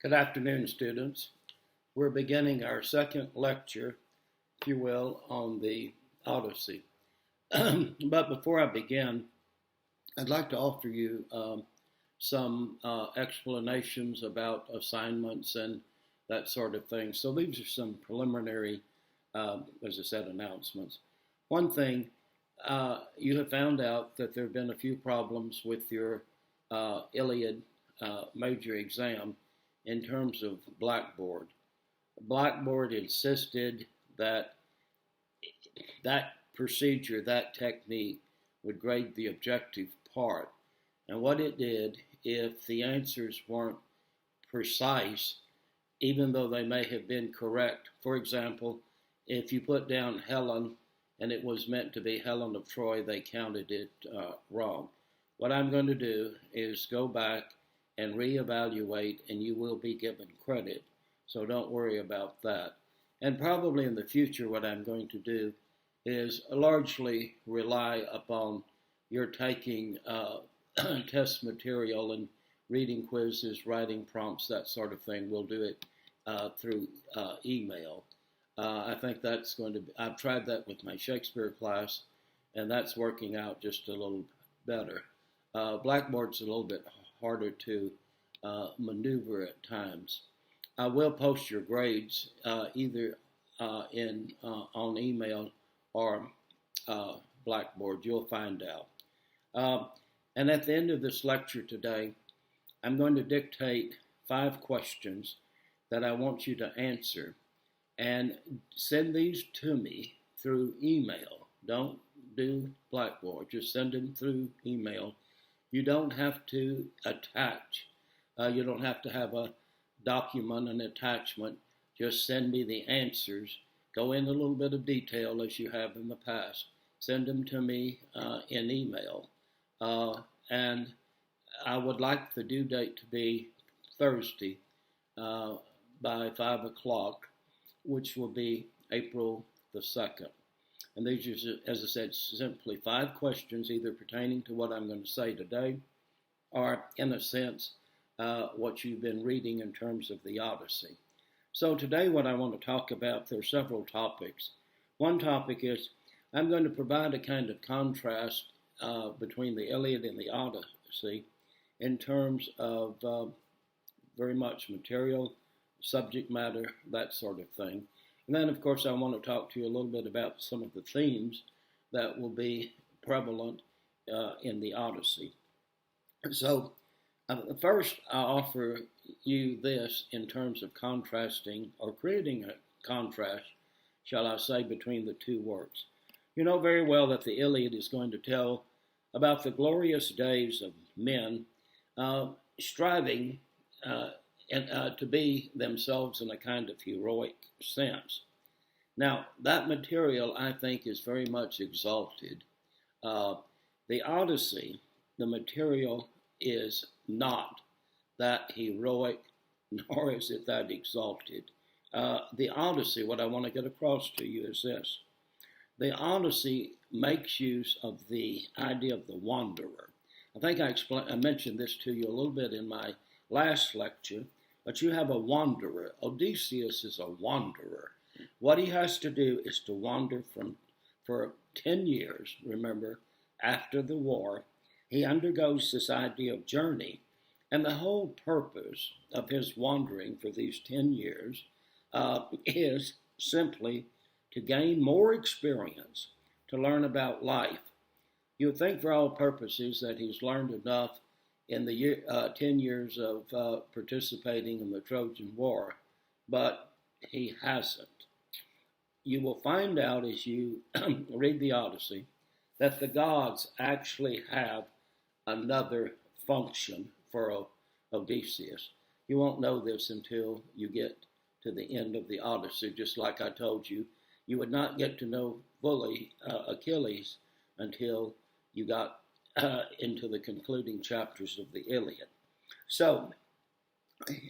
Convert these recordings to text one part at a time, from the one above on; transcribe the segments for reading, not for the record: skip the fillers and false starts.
Good afternoon, students. We're beginning our second lecture, if you will, on the Odyssey. But before I begin, I'd like to offer you some explanations about assignments and that sort of thing. So these are some preliminary, as I said, announcements. One thing, you have found out that there have been a few problems with your Iliad major exam in terms of Blackboard. Blackboard insisted that that procedure, that technique, would grade the objective part. And what it did, if the answers weren't precise, even though they may have been correct, for example, if you put down Helen and it was meant to be Helen of Troy, they counted it wrong. What I'm going to do is go back and reevaluate, and you will be given credit. So don't worry about that. And probably in the future, what I'm going to do is largely rely upon your taking test material and reading quizzes, writing prompts, that sort of thing. We'll do it through email. I think that's going to be, I've tried that with my Shakespeare class, and that's working out just a little better. Blackboard's a little bit harder to maneuver at times. I will post your grades either on email or Blackboard. You'll find out. And at the end of this lecture today, I'm going to dictate 5 questions that I want you to answer, and send these to me through email. Don't do Blackboard. Just send them through email. You don't have to attach. You don't have to have a document, an attachment. Just send me the answers. Go into a little bit of detail as you have in the past. Send them to me in email. And I would like the due date to be Thursday by 5 o'clock, which will be April the 2nd. And these are, as I said, simply 5 questions, either pertaining to what I'm going to say today, or in a sense, what you've been reading in terms of the Odyssey. So today what I want to talk about, there are several topics. One topic is I'm going to provide a kind of contrast between the Iliad and the Odyssey in terms of very much material, subject matter, that sort of thing. And then, of course, I want to talk to you a little bit about some of the themes that will be prevalent in the Odyssey. So, first, I offer you this in terms of contrasting or creating a contrast, shall I say, between the two works. You know very well that the Iliad is going to tell about the glorious days of men striving to be themselves in a kind of heroic sense. Now, that material, I think, is very much exalted. The Odyssey, the material is not that heroic, nor is it that exalted. The Odyssey, what I want to get across to you is this. The Odyssey makes use of the idea of the wanderer. I think I mentioned this to you a little bit in my last lecture, but you have a wanderer. Odysseus is a wanderer. What he has to do is to wander for 10 years, remember, after the war. He undergoes this idea of journey, and the whole purpose of his wandering for these 10 years is simply to gain more experience, to learn about life. You would think for all purposes that he's learned enough in the 10 years of participating in the Trojan War, but he hasn't. You will find out as you read the Odyssey that the gods actually have another function for Odysseus. You won't know this until you get to the end of the Odyssey. Just like I told you, you would not get to know fully Achilles until you got into the concluding chapters of the Iliad. So,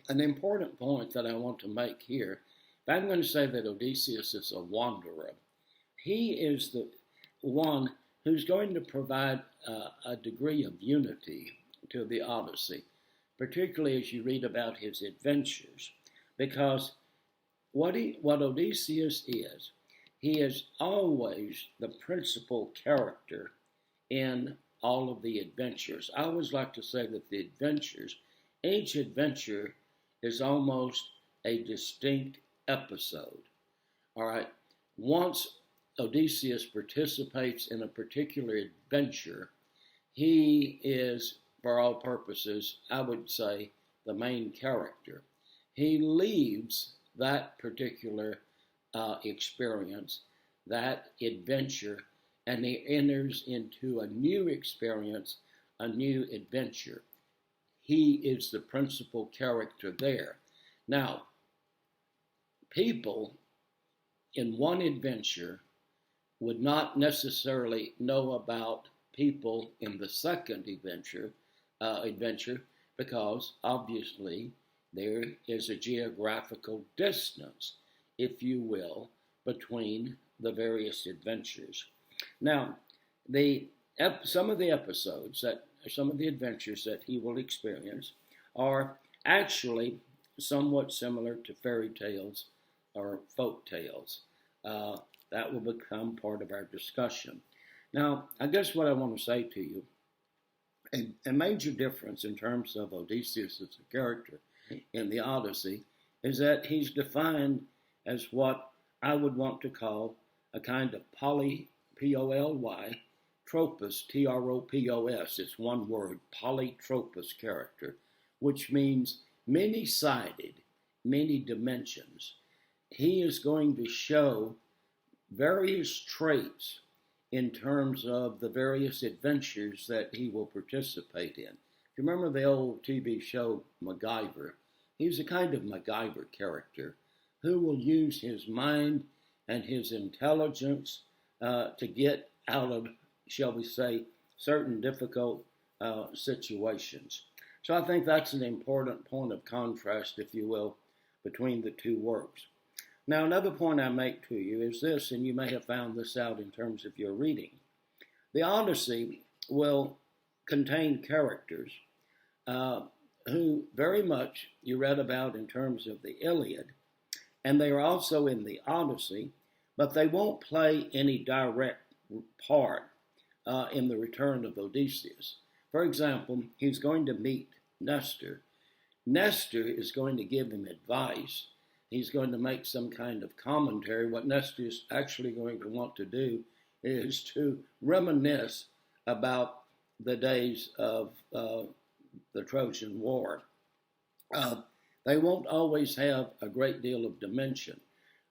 an important point that I want to make here, if I'm going to say that Odysseus is a wanderer, he is the one who's going to provide a degree of unity to the Odyssey. particularly as you read about his adventures, because what Odysseus is, he is always the principal character in all of the adventures. I always like to say that the adventures, each adventure is almost a distinct episode. All right. Once Odysseus participates in a particular adventure, he is, for all purposes, I would say, the main character. He leaves that particular experience, that adventure, and he enters into a new experience, a new adventure. He is the principal character there. Now, people in one adventure would not necessarily know about people in the second adventure, because obviously there is a geographical distance, if you will, between the various adventures. Now, some of the adventures that he will experience are actually somewhat similar to fairy tales or folk tales. That will become part of our discussion. Now, I guess what I want to say to you, a major difference in terms of Odysseus as a character in the Odyssey is that he's defined as what I would want to call a kind of P-O-L-Y, tropos, T-R-O-P-O-S. It's one word, polytropos character, which means many-sided, many dimensions. He is going to show various traits in terms of the various adventures that he will participate in. If you remember the old TV show MacGyver, he's a kind of MacGyver character who will use his mind and his intelligence to get out of, shall we say, certain difficult situations. So I think that's an important point of contrast, if you will, between the two works. Now, another point I make to you is this, and you may have found this out in terms of your reading. The Odyssey will contain characters who very much you read about in terms of the Iliad, and they are also in the Odyssey, but they won't play any direct part in the return of Odysseus. For example, he's going to meet Nestor. Nestor is going to give him advice. He's going to make some kind of commentary. What Nestor is actually going to want to do is to reminisce about the days of the Trojan War. They won't always have a great deal of dimension.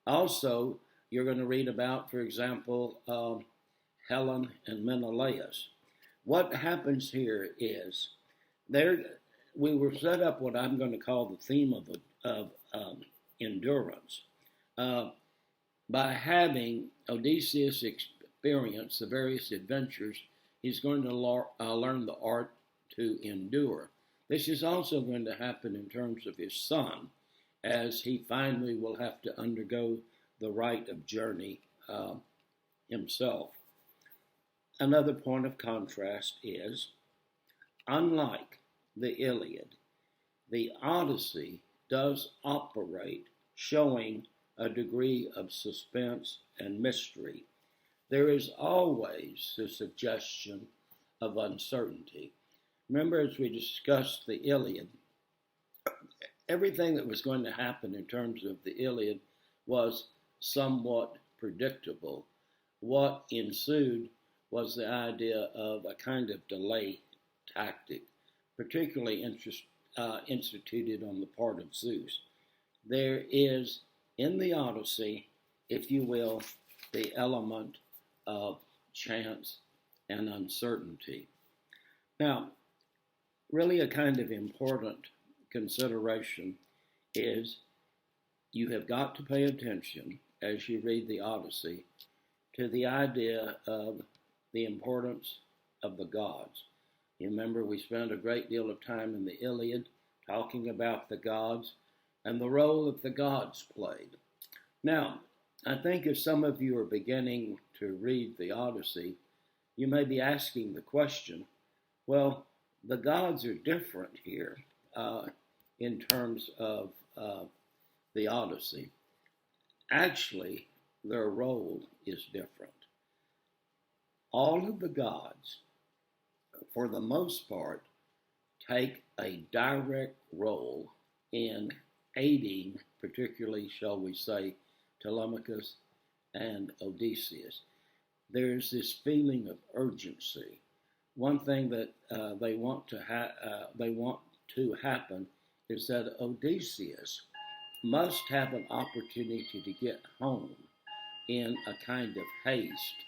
Also, you're going to read about, for example, Helen and Menelaus. What happens here is we were set up what I'm going to call the theme of endurance. By having Odysseus experience the various adventures, he's going to learn the art to endure. This is also going to happen in terms of his son, as he finally will have to undergo the Rite of Journey himself. Another point of contrast is, unlike the Iliad, the Odyssey does operate showing a degree of suspense and mystery. There is always the suggestion of uncertainty. Remember, as we discussed the Iliad, everything that was going to happen in terms of the Iliad was somewhat predictable. What ensued was the idea of a kind of delay tactic, particularly instituted on the part of Zeus. There is, in the Odyssey, if you will, the element of chance and uncertainty. Now, really a kind of important consideration is you have got to pay attention as you read the Odyssey to the idea of the importance of the gods. You remember we spent a great deal of time in the Iliad talking about the gods and the role that the gods played. Now, I think if some of you are beginning to read the Odyssey, you may be asking the question, well, the gods are different here. in terms of the Odyssey. Actually, their role is different. All of the gods, for the most part, take a direct role in aiding, particularly, shall we say, Telemachus and Odysseus. There's this feeling of urgency. One thing that they want to happen is that Odysseus must have an opportunity to get home in a kind of haste.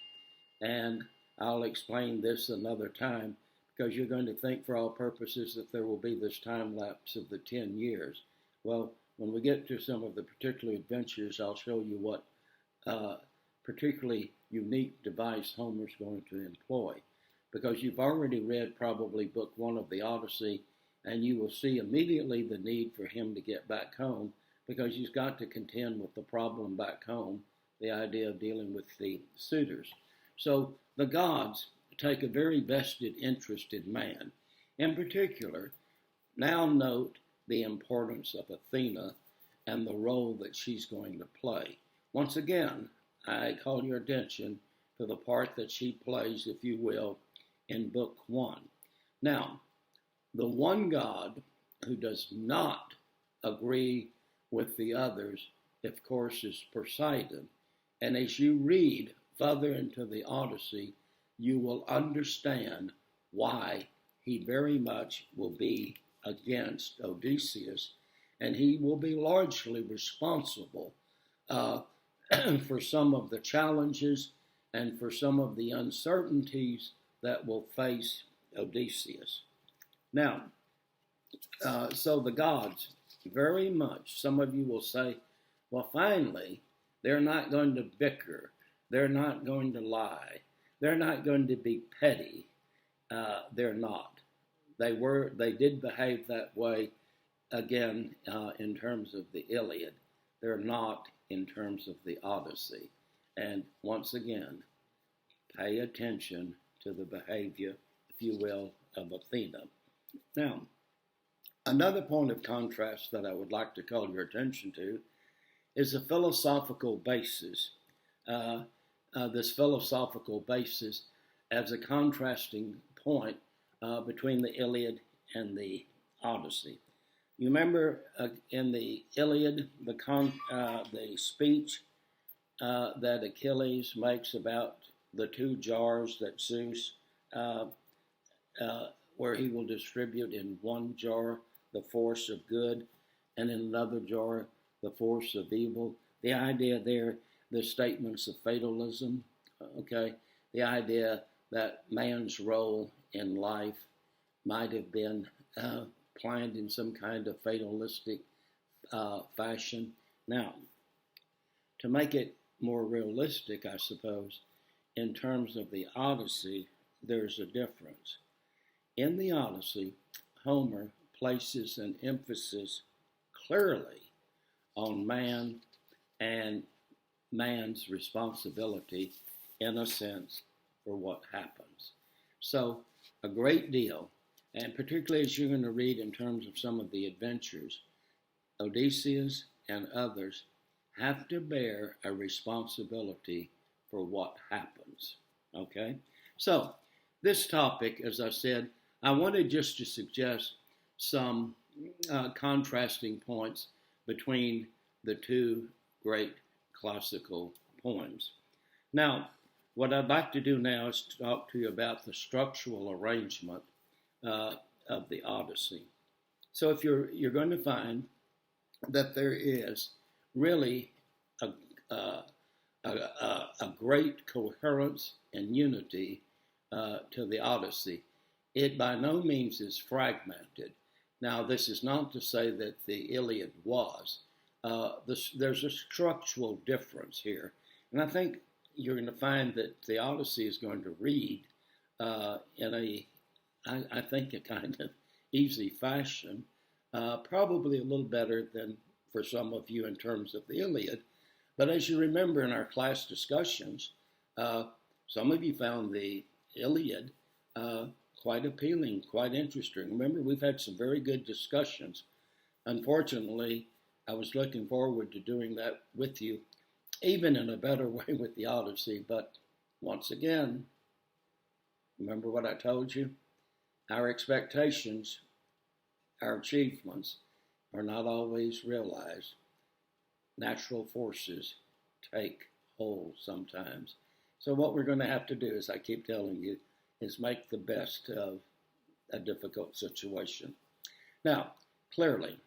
And I'll explain this another time, because you're going to think for all purposes that there will be this time lapse of the 10 years. Well, when we get to some of the particular adventures, I'll show you what particularly unique device Homer's going to employ. Because you've already read probably book 1 of the Odyssey, and you will see immediately the need for him to get back home, because he's got to contend with the problem back home, the idea of dealing with the suitors. So the gods take a very vested interest in man. In particular, now note the importance of Athena and the role that she's going to play. Once again, I call your attention to the part that she plays, if you will, in book 1. Now, the one god who does not agree with the others, of course, is Poseidon. And as you read further into the Odyssey, you will understand why he very much will be against Odysseus, and he will be largely responsible for some of the challenges and for some of the uncertainties that will face Odysseus. Now, so the gods, very much, some of you will say, well, finally, they're not going to bicker. They're not going to lie. They're not going to be petty. They're not. They did behave that way, again, in terms of the Iliad. They're not in terms of the Odyssey. And once again, pay attention to the behavior, if you will, of Athena. Now, another point of contrast that I would like to call your attention to is a philosophical basis. This philosophical basis as a contrasting point between the Iliad and the Odyssey. You remember in the Iliad, the speech that Achilles makes about the 2 jars that Zeus, where he will distribute in one jar the force of good, and in another jar the force of evil. The idea there, the statements of fatalism, okay, the idea that man's role in life might have been planned in some kind of fatalistic fashion. Now, to make it more realistic, I suppose, in terms of the Odyssey, there's a difference. In the Odyssey, Homer places an emphasis clearly on man and man's responsibility, in a sense, for what happens. So, a great deal, and particularly as you're going to read in terms of some of the adventures, Odysseus and others have to bear a responsibility for what happens. Okay? So, this topic, as I said, I wanted just to suggest some contrasting points between the 2 great classical poems. Now, what I'd like to do now is to talk to you about the structural arrangement of the Odyssey. So if you're going to find that there is really a great coherence and unity to the Odyssey. It by no means is fragmented. Now, this is not to say that the Iliad was. There's a structural difference here. And I think you're going to find that the Odyssey is going to read in I think, a kind of easy fashion, probably a little better than for some of you in terms of the Iliad. But as you remember in our class discussions, some of you found the Iliad quite appealing, quite interesting. Remember, we've had some very good discussions. Unfortunately, I was looking forward to doing that with you, even in a better way with the Odyssey. But once again, remember what I told you? Our expectations, our achievements, are not always realized. Natural forces take hold sometimes. So what we're going to have to do, as I keep telling you, is make the best of a difficult situation. Now, clearly,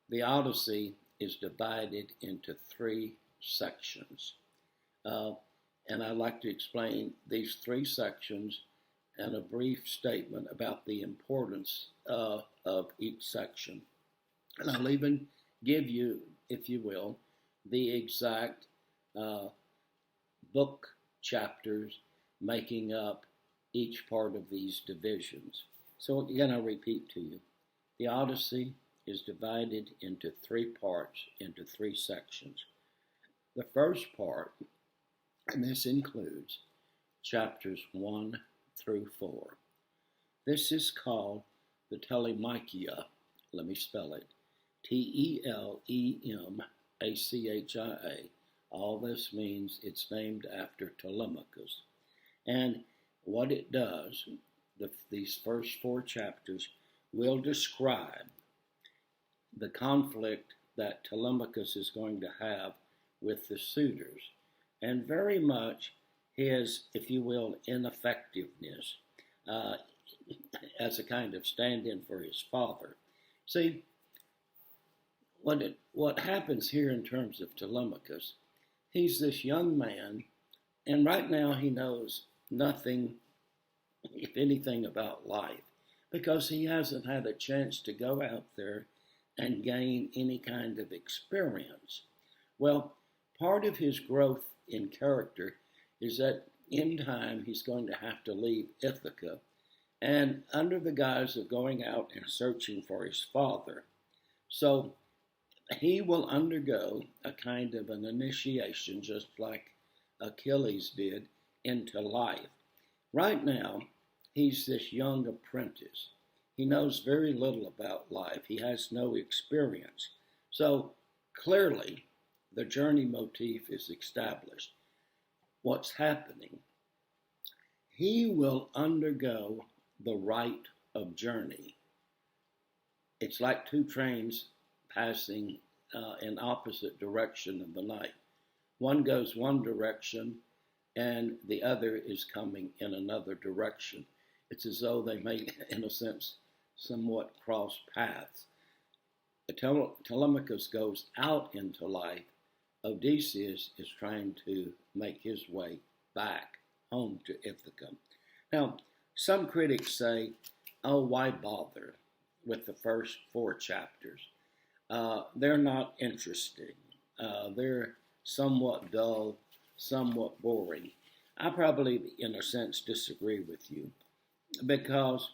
the Odyssey is divided into three sections. And I'd like to explain these three sections and a brief statement about the importance of each section. And I'll even give you, if you will, the exact book chapters making up each part of these divisions. So again, I'll repeat to you. The Odyssey is divided into three parts, into three sections. The first part, and this includes chapters 1 through 4. This is called the Telemachia. Let me spell it. Telemachia. All this means it's named after Telemachus. And what it does, these first 4 chapters will describe the conflict that Telemachus is going to have with the suitors, and very much his, if you will, ineffectiveness as a kind of stand-in for his father. See, what happens here in terms of Telemachus, he's this young man, and right now he knows nothing, if anything, about life, because he hasn't had a chance to go out there and gain any kind of experience. Well, part of his growth in character is that in time he's going to have to leave Ithaca, and under the guise of going out and searching for his father. So he will undergo a kind of an initiation, just like Achilles did, into life. Right now, he's this young apprentice. He knows very little about life. He has no experience. So clearly, the journey motif is established. What's happening? He will undergo the Rite of Journey. It's like 2 trains passing in opposite direction in the night. One goes one direction and the other is coming in another direction. It's as though they may, in a sense, somewhat cross paths. Telemachus goes out into life. Odysseus is trying to make his way back home to Ithaca. Now, some critics say, oh, why bother with the first 4 chapters? They're not interesting. They're somewhat dull, somewhat boring. I probably, in a sense, disagree with you, because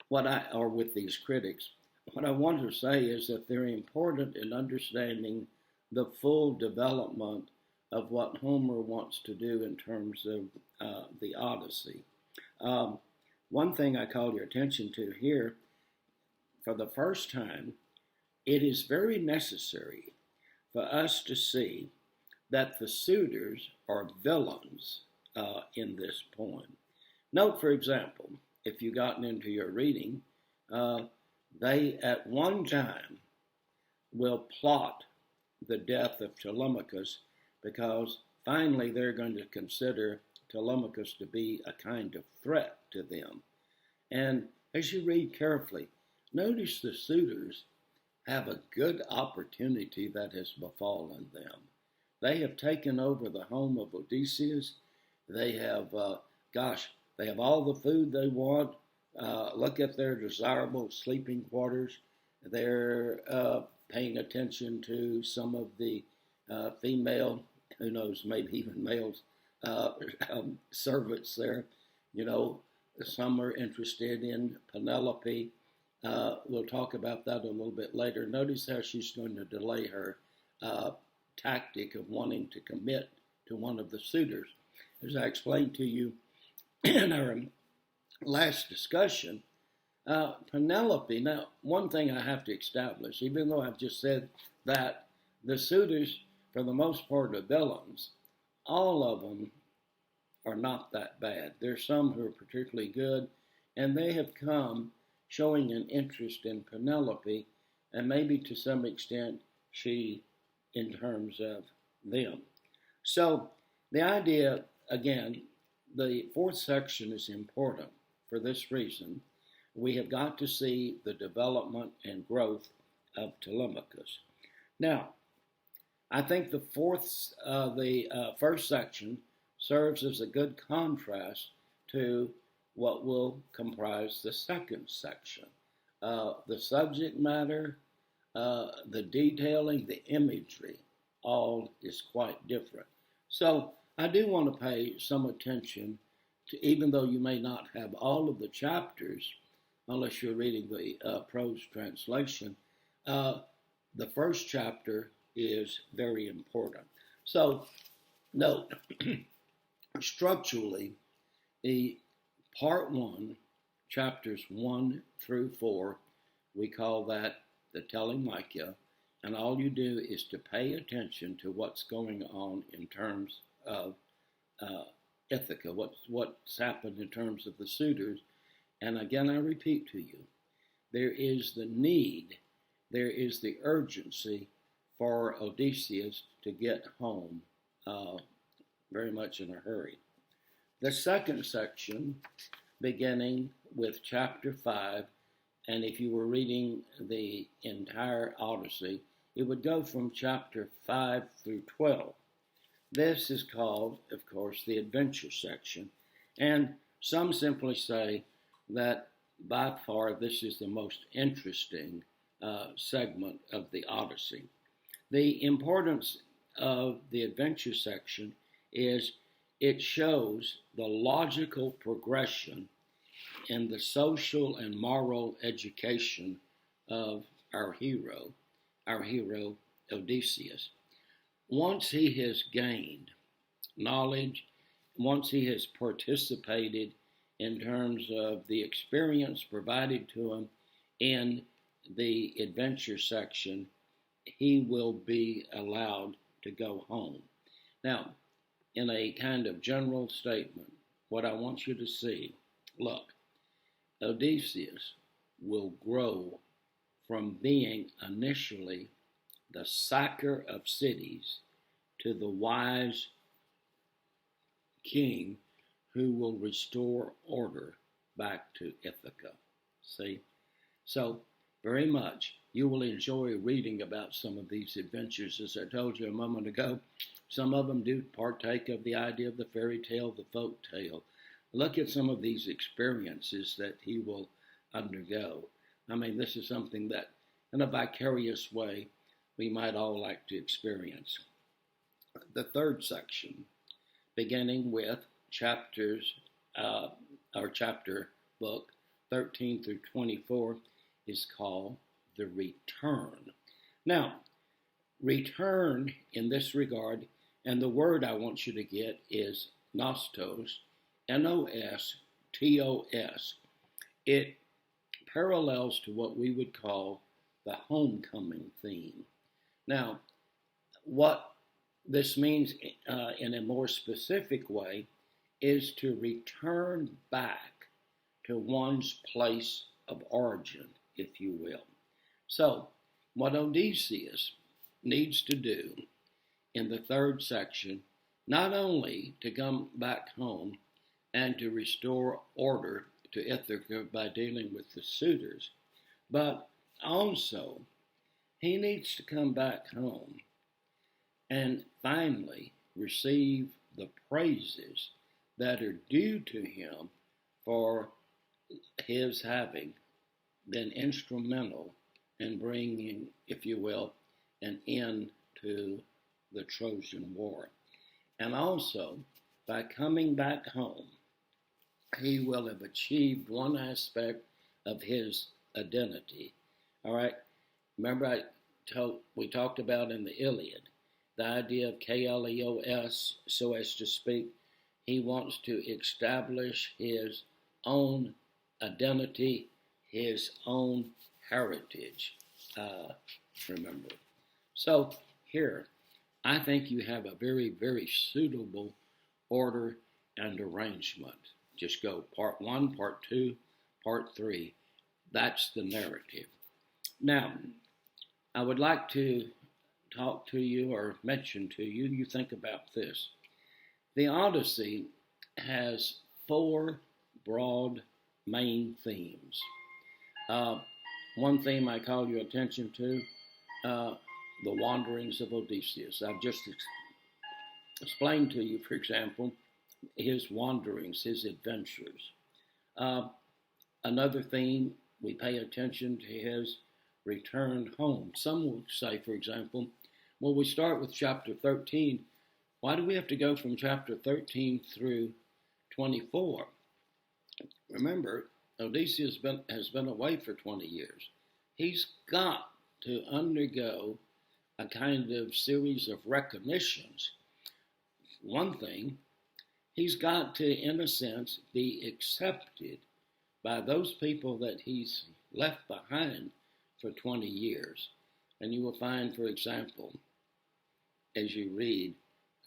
with these critics, what I want to say is that they're important in understanding the full development of what Homer wants to do in terms of the Odyssey. One thing I call your attention to here, for the first time, it is very necessary for us to see that the suitors are villains in this poem. Note, for example, if you've gotten into your reading, they at one time will plot the death of Telemachus, because finally they're going to consider Telemachus to be a kind of threat to them. And as you read carefully, notice the suitors have a good opportunity that has befallen them. They have taken over the home of Odysseus. They have, they have all the food they want. Look at their desirable sleeping quarters. They're paying attention to some of the female, who knows, maybe even males, servants there. You know, some are interested in Penelope. We'll talk about that a little bit later. Notice how she's going to delay her tactic of wanting to commit to one of the suitors. As I explained to you in our last discussion, Penelope, now, one thing I have to establish, even though I've just said that the suitors, for the most part, are villains, all of them are not that bad. There's some who are particularly good, and they have come showing an interest in Penelope, and maybe to some extent she in terms of them. So the idea, again, the fourth section is important for this reason. We have got to see the development and growth of Telemachus. Now, I think the first section serves as a good contrast to what will comprise the second section. The subject matter, the detailing, the imagery, all is quite different. So I do want to pay some attention to, even though you may not have all of the chapters, unless you're reading the prose translation, the first chapter is very important. So note, structurally, the part 1, chapters 1 through 4, we call that the Telemachus, and all you do is to pay attention to what's going on in terms of Ithaca, what's happened in terms of the suitors. And again, I repeat to you, there is the need, there is the urgency for Odysseus to get home very much in a hurry. The second section, beginning with chapter 5, and if you were reading the entire Odyssey, it would go from chapter 5 through 12. This is called, of course, the adventure section, and some simply say that by far this is the most interesting segment of the Odyssey. The importance of the adventure section is it shows the logical progression in the social and moral education of our hero Odysseus. Once he has gained knowledge, once he has participated in terms of the experience provided to him in the adventure section, he will be allowed to go home. Now, in a kind of general statement, what I want you to see, look, Odysseus will grow from being initially the sacker of cities to the wise king who will restore order back to Ithaca. See? So, very much, you will enjoy reading about some of these adventures. As I told you a moment ago, some of them do partake of the idea of the fairy tale, the folk tale. Look at some of these experiences that he will undergo. I mean, this is something that, in a vicarious way, we might all like to experience. The third section, beginning with chapter book 13 through 24, is called the return. Now, return in this regard, and the word I want you to get is nostos, N-O-S-T-O-S. It parallels to what we would call the homecoming theme. Now, what this means in a more specific way is to return back to one's place of origin, if you will. So, what Odysseus needs to do in the third section, not only to come back home and to restore order to Ithaca by dealing with the suitors, but also he needs to come back home and finally receive the praises that are due to him for his having been instrumental in bringing, if you will, an end to the Trojan War. And also, by coming back home, he will have achieved one aspect of his identity. All right? Remember we talked about in the Iliad, the idea of Kleos, so as to speak. He wants to establish his own identity, his own heritage. Remember. So here, I think you have a very, very suitable order and arrangement. Just go part 1, part 2, part 3. That's the narrative. Now, I would like to talk to you or mention to you, you think about this. The Odyssey has 4 broad main themes. One theme I call your attention to, the wanderings of Odysseus. I've just explained to you, for example, his wanderings, his adventures. Another theme, we pay attention to his return home. Some will say, for example, well, we start with chapter 13. Why do we have to go from chapter 13 through 24? Remember, Odysseus has been away for 20 years. He's got to undergo a kind of series of recognitions. One thing, he's got to, in a sense, be accepted by those people that he's left behind for 20 years. And you will find, for example, as you read,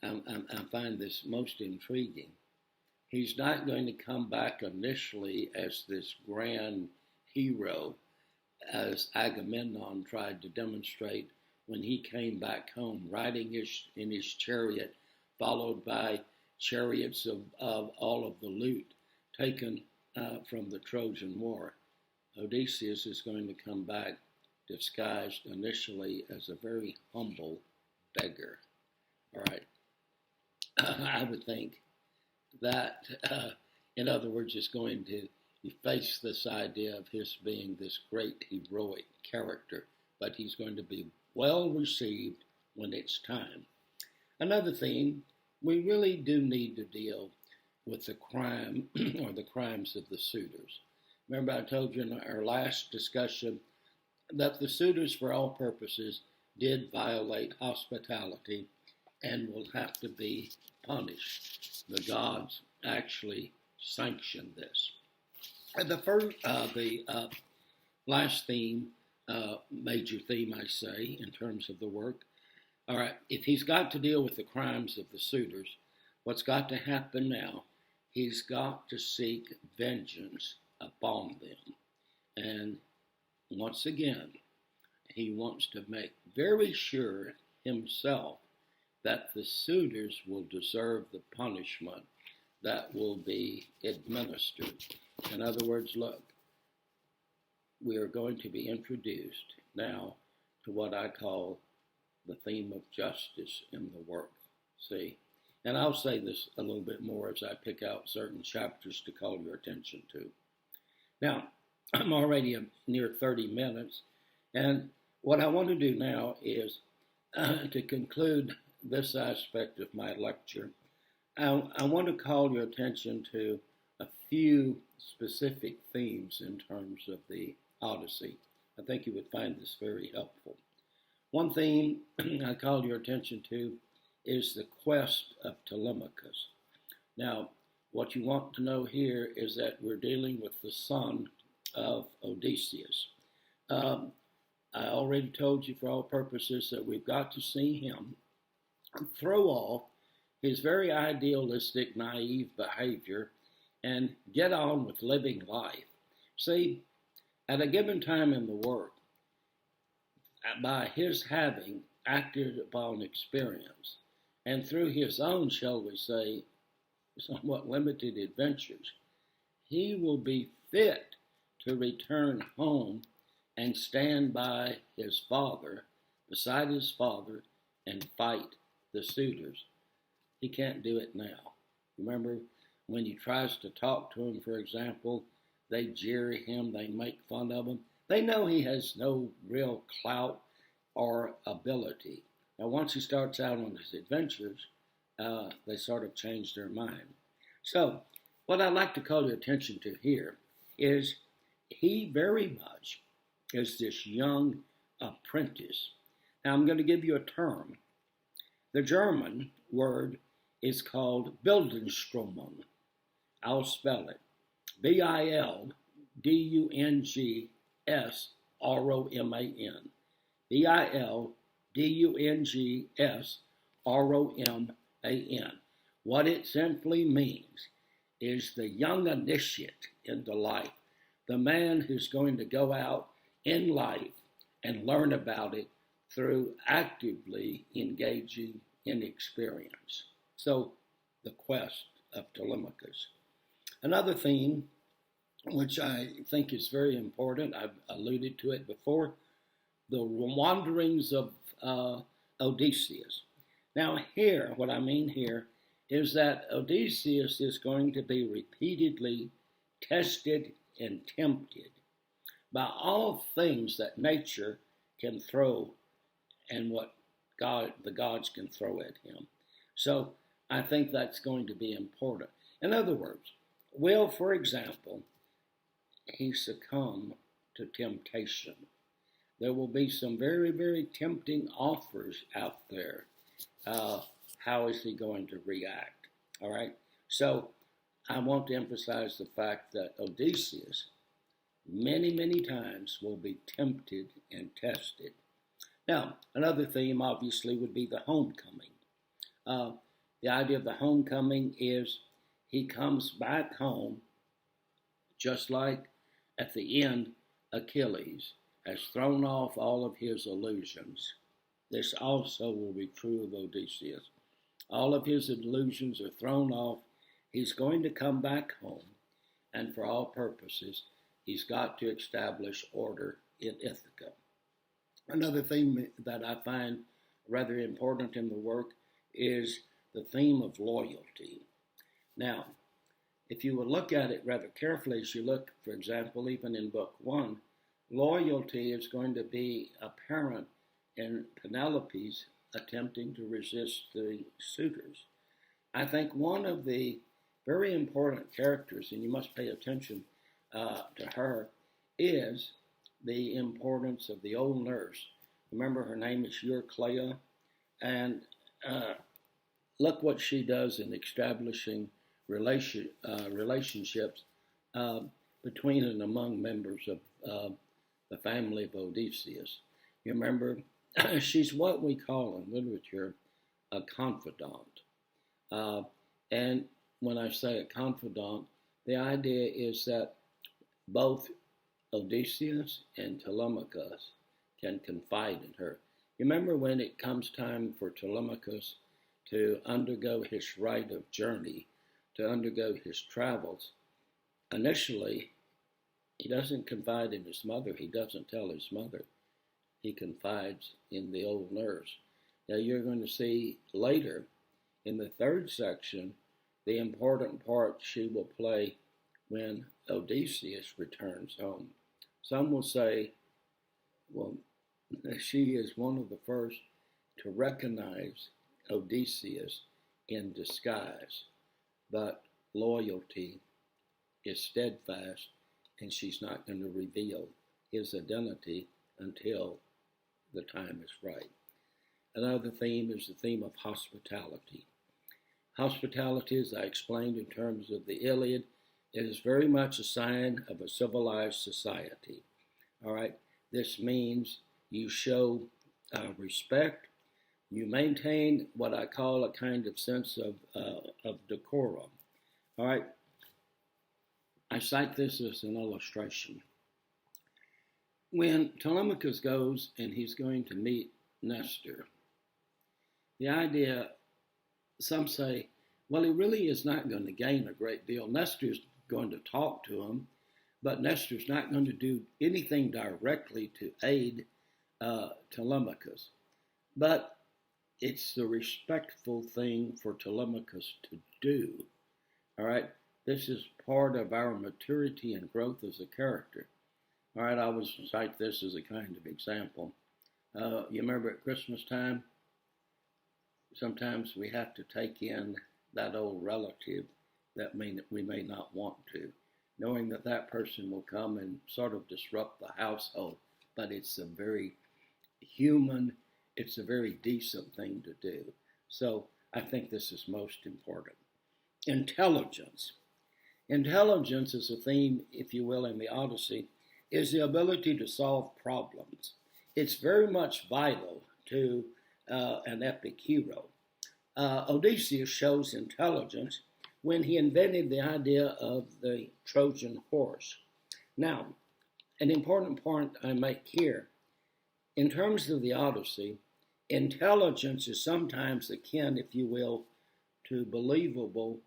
I find this most intriguing. He's not going to come back initially as this grand hero, as Agamemnon tried to demonstrate when he came back home, riding in his chariot, followed by chariots of all of the loot taken from the Trojan War. Odysseus is going to come back disguised initially as a very humble beggar. All right. I would think that, in other words, is going to face this idea of his being this great heroic character, but he's going to be well received when it's time. Another thing, we really do need to deal with the crime or the crimes of the suitors. Remember, I told you in our last discussion that the suitors, for all purposes, did violate hospitality and will have to be punished. The gods actually sanctioned this. And the last theme, major theme, I say, in terms of the work. All right, if he's got to deal with the crimes of the suitors, what's got to happen now? He's got to seek vengeance upon them. And once again, he wants to make very sure himself that the suitors will deserve the punishment that will be administered. In other words, look, we are going to be introduced now to what I call the theme of justice in the work. See? And I'll say this a little bit more as I pick out certain chapters to call your attention to. Now, I'm already near 30 minutes, and what I want to do now is to conclude this aspect of my lecture. I want to call your attention to a few specific themes in terms of the Odyssey. I think you would find this very helpful. One theme I call your attention to is the quest of Telemachus. Now, what you want to know here is that we're dealing with the son of Odysseus. I already told you for all purposes that we've got to see him throw off his very idealistic, naive behavior and get on with living life. See, at a given time in the work, by his having acted upon experience, and through his own, shall we say, somewhat limited adventures, he will be fit to return home and stand by his father, beside his father, and fight the suitors. He can't do it now. Remember, when he tries to talk to him, for example, they jeer him, they make fun of him. They know he has no real clout or ability. Now, once he starts out on his adventures, they sort of change their mind. So, what I'd like to call your attention to here is he very much is this young apprentice. Now, I'm going to give you a term. The German word is called Bildungsströmung. I'll spell it. Bildungsroman. Bildungsroman. What it simply means is the young initiate into life, the man who's going to go out in life and learn about it through actively engaging in experience. So, the quest of Telemachus. Another theme, which I think is very important, I've alluded to it before, the wanderings of Odysseus. Now, here, what I mean here is that Odysseus is going to be repeatedly tested and tempted by all things that nature can throw and what the gods can throw at him. So I think that's going to be important. In other words, will, for example, he succumb to temptation? There will be some very, very tempting offers out there. How is he going to react? All right. So I want to emphasize the fact that Odysseus many, many times will be tempted and tested. Now, another theme obviously would be the homecoming. The idea of the homecoming is he comes back home just like at the end Achilles has thrown off all of his illusions. This also will be true of Odysseus. All of his illusions are thrown off. He's going to come back home, and for all purposes, he's got to establish order in Ithaca. Another theme that I find rather important in the work is the theme of loyalty. Now, if you would look at it rather carefully, as you look, for example, even in Book 1, loyalty is going to be apparent in Penelope's attempting to resist the suitors. I think one of the very important characters, and you must pay attention to her, is the importance of the old nurse. Remember, her name is Eurycleia, and look what she does in establishing relationships between and among members of the family of Odysseus. You remember, she's what we call in literature a confidant. And when I say a confidant, the idea is that both Odysseus and Telemachus can confide in her. You remember when it comes time for Telemachus to undergo his Rite of Journey, to undergo his travels, initially he doesn't confide in his mother. He doesn't tell his mother. He confides in the old nurse. Now you're going to see later in the third section the important part she will play when Odysseus returns home. Some will say, well, she is one of the first to recognize Odysseus in disguise, but loyalty is steadfast, and she's not going to reveal his identity until the time is right. Another theme is the theme of hospitality. Hospitality, as I explained in terms of the Iliad, is very much a sign of a civilized society. All right, this means you show respect. You maintain what I call a kind of sense of decorum. All right, I cite this as an illustration. When Telemachus goes and he's going to meet Nestor, the idea, some say, well, he really is not going to gain a great deal. Nestor's going to talk to him, but Nestor's not going to do anything directly to aid Telemachus. But it's the respectful thing for Telemachus to do. All right, this is part of our maturity and growth as a character. All right, I will cite this as a kind of example. You remember at Christmas time, sometimes we have to take in that old relative that we may not want to, knowing that that person will come and sort of disrupt the household, but it's a very human, it's a very decent thing to do. So I think this is most important. Intelligence. Intelligence is a theme, if you will, in the Odyssey, is the ability to solve problems. It's very much vital to an epic hero. Odysseus shows intelligence when he invented the idea of the Trojan horse. Now, an important point I make here, in terms of the Odyssey, intelligence is sometimes akin, if you will, to believable,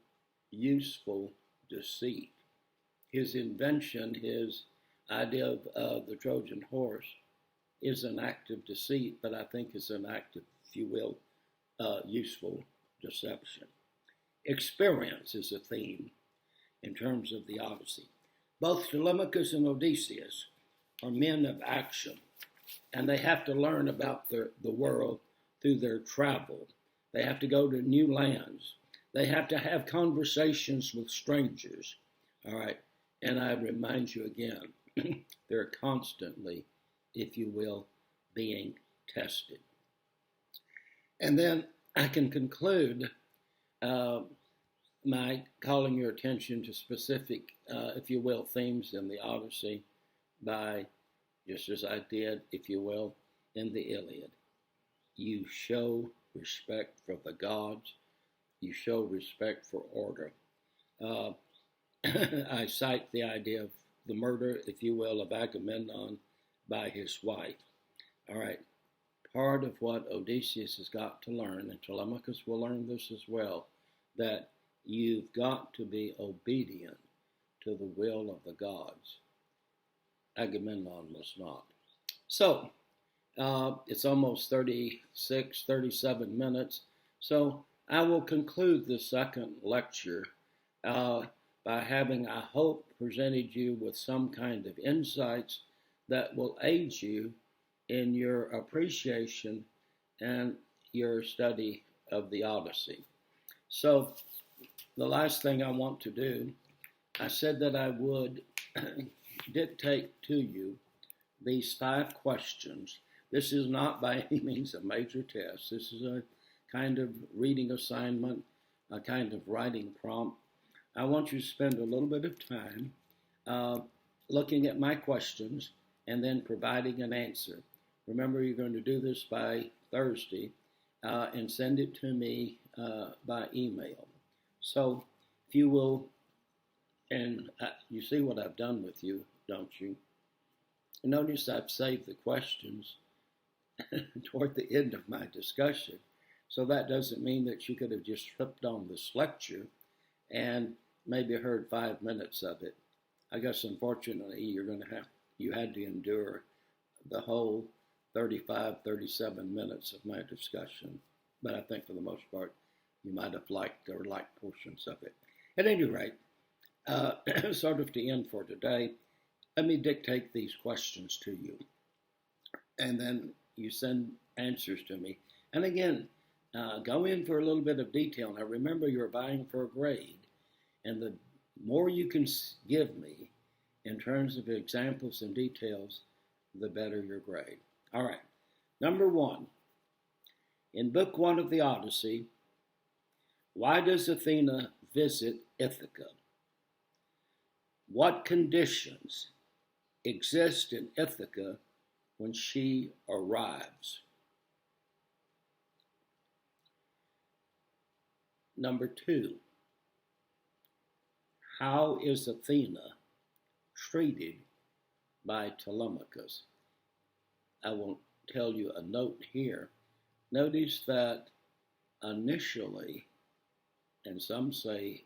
useful deceit. His invention, his idea of the Trojan horse, is an act of deceit, but I think is an act of, if you will, useful deception. Experience is a theme in terms of the Odyssey. Both Telemachus and Odysseus are men of action, and they have to learn about the world through their travel. They have to go to new lands. They have to have conversations with strangers. All right, and I remind you again, they're constantly, if you will, being tested. And then I can conclude my calling your attention to specific, if you will, themes in the Odyssey by, just as I did, if you will, in the Iliad. You show respect for the gods. You show respect for order. I cite the idea of the murder, if you will, of Agamemnon by his wife. All right. Part of what Odysseus has got to learn, and Telemachus will learn this as well, that you've got to be obedient to the will of the gods. Agamemnon was not. So, it's almost 36, 37 minutes. So I will conclude the second lecture by having, I hope, presented you with some kind of insights that will aid you in your appreciation and your study of the Odyssey. So the last thing I want to do, I said that I would dictate to you these 5 questions. This is not by any means a major test. This is a kind of reading assignment, a kind of writing prompt. I want you to spend a little bit of time looking at my questions and then providing an answer. Remember, you're going to do this by Thursday and send it to me by email. So if you will, and you see what I've done with you, don't you? Notice I've saved the questions toward the end of my discussion. So that doesn't mean that you could have just flipped on this lecture and maybe heard 5 minutes of it. I guess unfortunately you had to endure the whole 35, 37 minutes of my discussion. But I think for the most part, you might have liked portions of it. At any rate, sort of to end for today, let me dictate these questions to you. And then you send answers to me. And again, go in for a little bit of detail. Now remember, you're vying for a grade. And the more you can give me in terms of examples and details, the better your grade. All right. Number 1. In Book 1 of the Odyssey, why does Athena visit Ithaca? What conditions exist in Ithaca when she arrives? Number 2, how is Athena treated by Telemachus? I will tell you a note here. Notice that initially, and some say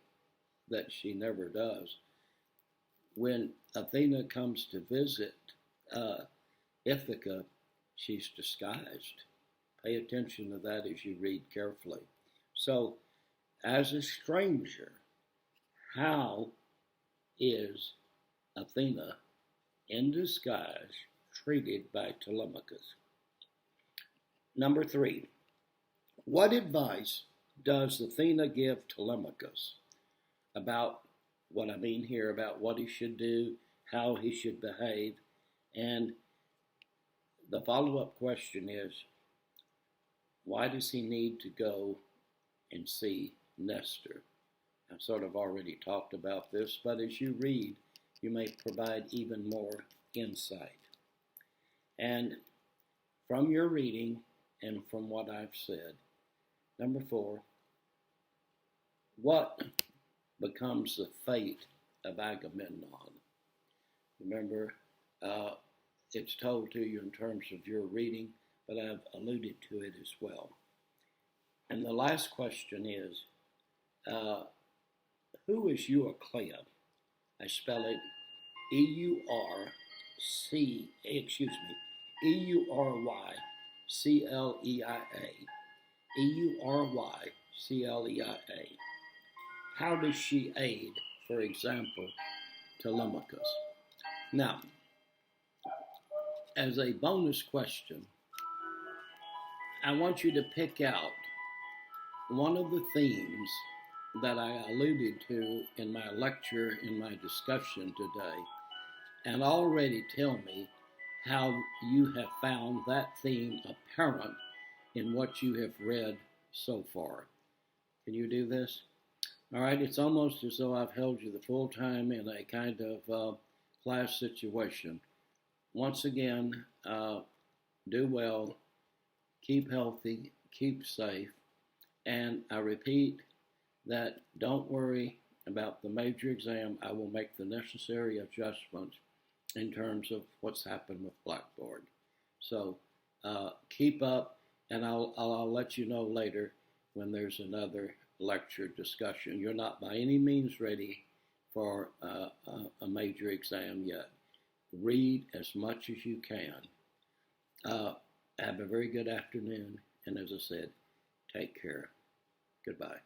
that she never does, when Athena comes to visit Ithaca, she's disguised. Pay attention to that as you read carefully. So, as a stranger, how is Athena in disguise treated by Telemachus? Number 3, what advice does Athena give Telemachus about what I mean here, about what he should do, how he should behave? And the follow-up question is, why does he need to go and see Nestor? I've sort of already talked about this, but as you read, you may provide even more insight. And from your reading and from what I've said, number 4, what becomes the fate of Agamemnon? Remember, it's told to you in terms of your reading, but I've alluded to it as well. And the last question is, who is Eurycleia? I spell it Eurycleia. How does she aid, for example, Telemachus? Now, as a bonus question, I want you to pick out one of the themes that I alluded to in my lecture, in my discussion today, and already tell me how you have found that theme apparent in what you have read so far. Can you do this? All right, it's almost as though I've held you the full time in a kind of class situation. Once again, do well, keep healthy, keep safe, and I repeat that don't worry about the major exam. I will make the necessary adjustments in terms of what's happened with Blackboard. So keep up, and I'll let you know later when there's another lecture discussion. You're not by any means ready for a major exam yet. Read as much as you can. Have a very good afternoon, and as I said, take care. Goodbye.